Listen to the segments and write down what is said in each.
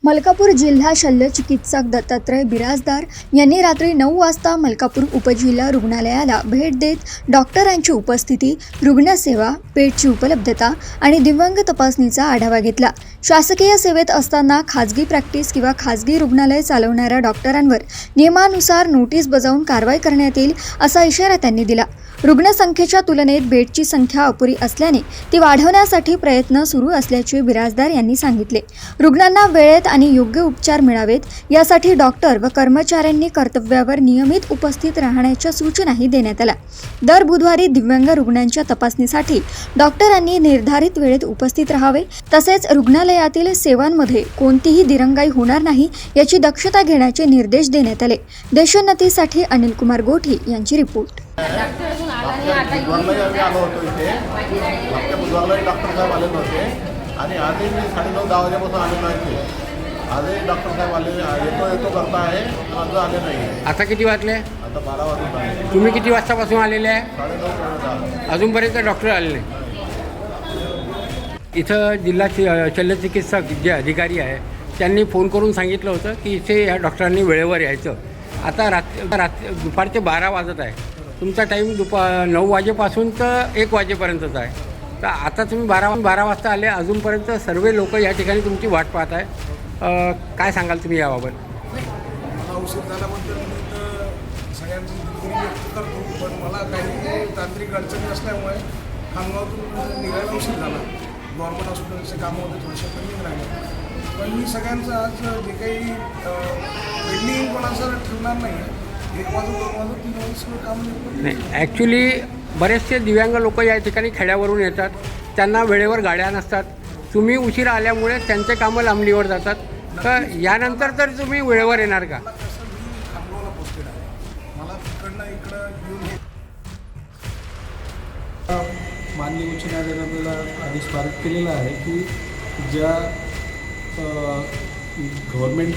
मलकापूर जिल्हा शल्य चिकित्सक दत्तात्रय बिराजदार यांनी रात्री 9 वाजता मलकापूर उपजिल्हा रुग्णालयाला भेट देत डॉक्टरांची उपस्थिती, रुग्णसेवा, बेडची उपलब्धता आणि दिव्यांग तपासणीचा आढावा घेतला। शासकीय सेवेत असताना खाजगी प्रॅक्टिस किंवा खाजगी रुग्णालय चालवणाऱ्या डॉक्टरांवर नियमानुसार नोटीस बजावून कारवाई करण्यात येईल असा इशारा त्यांनी दिला। रुग्णसंख्येच्या तुलनेत बेडची संख्या अपुरी असल्याने ती वाढवण्यासाठी प्रयत्न सुरू असल्याचे बिराजदार यांनी सांगितले। रुग्णांना वेळेत आणि योग्य उपचार मिळावेत यासाठी डॉक्टर व कर्मचाऱ्यांनी कर्तव्यावर नियमित उपस्थित राहण्याच्या सूचनाही देण्यात आल्या। दर बुधवारी दिव्यांग रुग्णांच्या तपासणीसाठी डॉक्टरांनी निर्धारित वेळेत उपस्थित राहावे, तसेच रुग्णालयातील सेवांमध्ये कोणतीही दिरंगाई होणार नाही याची दक्षता घेण्याचे निर्देश देण्यात आले। देशोन्नतीसाठी अनिल कुमार गोठी यांची रिपोर्ट। बुधवारलाही आम्ही आलो होतो इथे। मागच्या बुधवारलाही डॉक्टर साहेब आले नव्हते आणि आजही मी 9:30-10 वाजेपासून आलेलो आहे इथे। आजही डॉक्टर साहेब आले, येतो करता आहे, अजून आले नाही। आता किती वाजले? आता 12 वाजता। तुम्ही किती वाजतापासून आलेले आहे? 9:30 अजूनपर्यंत डॉक्टर आले नाही। इथं जिल्हा शल्यचिकित्सक जे अधिकारी आहे त्यांनी फोन करून सांगितलं होतं की इथे या डॉक्टरांनी वेळेवर यायचं। आता दुपारचे 12 वाजत आहे। तुमचा टाईम 9 वाजेपासून तर 1 वाजेपर्यंतचा आहे। तर आता तुम्ही 12 वाजता आले, अजूनपर्यंत सर्व लोक या ठिकाणी तुमची वाट पाहत आहे। काय सांगाल तुम्ही याबाबत? मला उशीर झाल्याबद्दल मी तर सगळ्यांची दिलगिरी व्यक्त करतो, पण मला काही तांत्रिक अडचणी असल्यामुळे खामगावातून निघायला उशीर झाला। गव्हर्नमेंट हॉस्पिटलचे कामं होते, थोडेसे पेंडिंग राहिले। पण मी सगळ्यांचं आज जे काही पेंडिंग कोणाचं ठरणार नाही आहे। 1 वाजून 2 वाजून 3 वाजून सगळं काम नाही, ॲक्च्युली बरेचसे दिव्यांग लोक या ठिकाणी खेड्यावरून येतात, त्यांना वेळेवर गाड्या नसतात। तुम्ही उशीर आल्यामुळे त्यांचे कामं लांबणीवर जातात। तर यानंतर तर तुम्ही वेळेवर येणार का? कसं मी खामगावला पोचलेला आहे, मला तिकडनं इकडं येऊन हे माननीय उच्च न्यायालयाने आपल्याला आदेश पारित केलेला आहे की ज्या गव्हर्नमेंट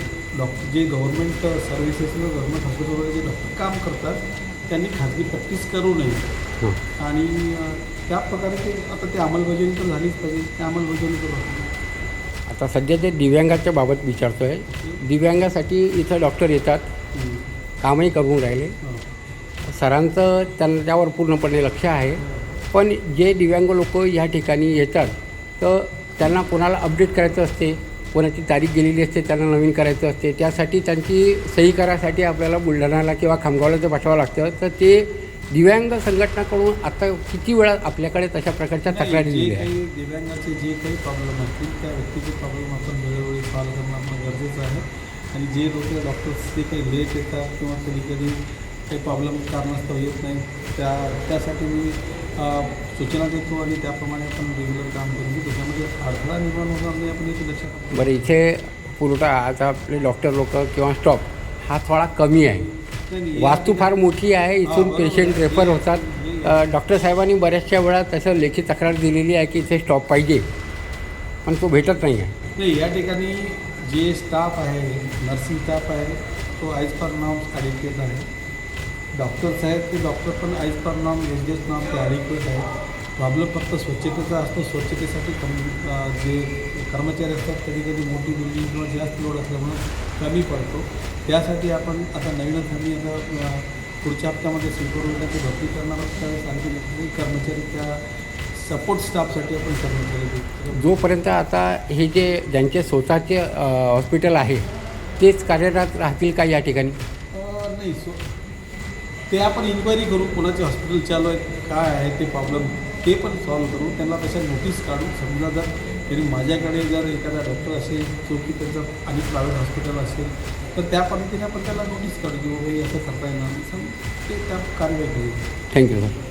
सर्व्हिसेस व गव्हर्नमेंट हॉस्पिटलमध्ये जे डॉक्टर काम करतात त्यांनी खाजगी प्रॅक्टिस करू नये आणि त्या प्रकारे ते आता ते अंमलबजावणी तर झालीच पाहिजे, त्या अंमलबजावणी करू। आता सध्या ते दिव्यांगाच्या बाबत विचारतो आहे। दिव्यांगासाठी इथं डॉक्टर येतात, कामही करून राहिले, सरांचं त्यावर पूर्णपणे लक्ष आहे। पण जे दिव्यांग लोक या ठिकाणी येतात तर त्यांना कोणाला अपडेट करायचं असते, कोणाची तारीख गेलेली असते त्यांना नवीन करायचं असते, त्यासाठी त्यांची सही करायसाठी आपल्याला बुलढाण्याला किंवा खामगावला ते पाठवावं लागतं। तर ते दिव्यांग संघटनाकडून आता किती वेळा आपल्याकडे तशा प्रकारच्या तक्रारी दिल्या आहेत? दिव्यांगाचे जे काही प्रॉब्लेम असतील त्या व्यक्तीचे प्रॉब्लेम आपण वेळोवेळी सॉल्व करणं आपलं गरजेचं आहे आणि जे लोक डॉक्टर्स ते काही लेट येतात किंवा कधी काही प्रॉब्लेम कारणास्तव येत नाही त्यासाठी मी सूचना देतो आणि त्याप्रमाणे आपण रेग्युलर काम करून त्याच्यामध्ये अडथळा निर्माण होणार नाही आपण याची लक्षात। बरं, इथे पुरवठा आता आपले डॉक्टर लोक किंवा स्टॉप हा थोडा कमी आहे, वास्तू फार मोठी आहे, इथून पेशंट रेफर होतात। डॉक्टर साहेबांनी बऱ्याचशा वेळा तसं लेखी तक्रार दिलेली आहे की इथे स्टॉप पाहिजे, पण तो भेटत नाही आहे। नाही, या ठिकाणी जे स्टाफ आहे, नर्सिंग स्टाफ आहे, तो ॲज पर नॉर्म्स ॲडिक्वेट आहे। डॉक्टर्स आहेत ते डॉक्टर पण as per norm S norm ते ॲडिक्वेट आहेत। प्रॉब्लेम फक्त स्वच्छतेचा असतो, स्वच्छतेसाठी जे कर्मचारी असतात कधी मोठी बिल्डिंग किंवा जास्त लोड असल्यामुळे कमी पडतो। त्यासाठी आपण आता नवीनच आम्ही आता पुढच्या हप्त्यामध्ये सिक्युरिटीची भरती करणार आहोत, त्यावेळेस आणखी कर्मचारी त्या सपोर्ट स्टाफसाठी आपण कर्मचारी देतो। जोपर्यंत आता हे जे ज्यांचे स्वतःचे हॉस्पिटल आहे तेच कार्यरत राहतील का या ठिकाणी? नाही, ते आपण इन्क्वायरी करू, कोणाचे हॉस्पिटल चालू आहे, काय आहे ते प्रॉब्लेम, ते पण सॉल्व करू, त्यांना तशा नोटीस काढू। समजा जर तरी माझ्याकडे जर एखादा डॉक्टर असेल जो की त्याचं आणि प्रायव्हेट हॉस्पिटल असेल तर त्या पद्धतीने आपण त्याला नोटीस काढू की बाबा असं करता येणार नाही, ते त्या कारवाई करू। Thank you sir.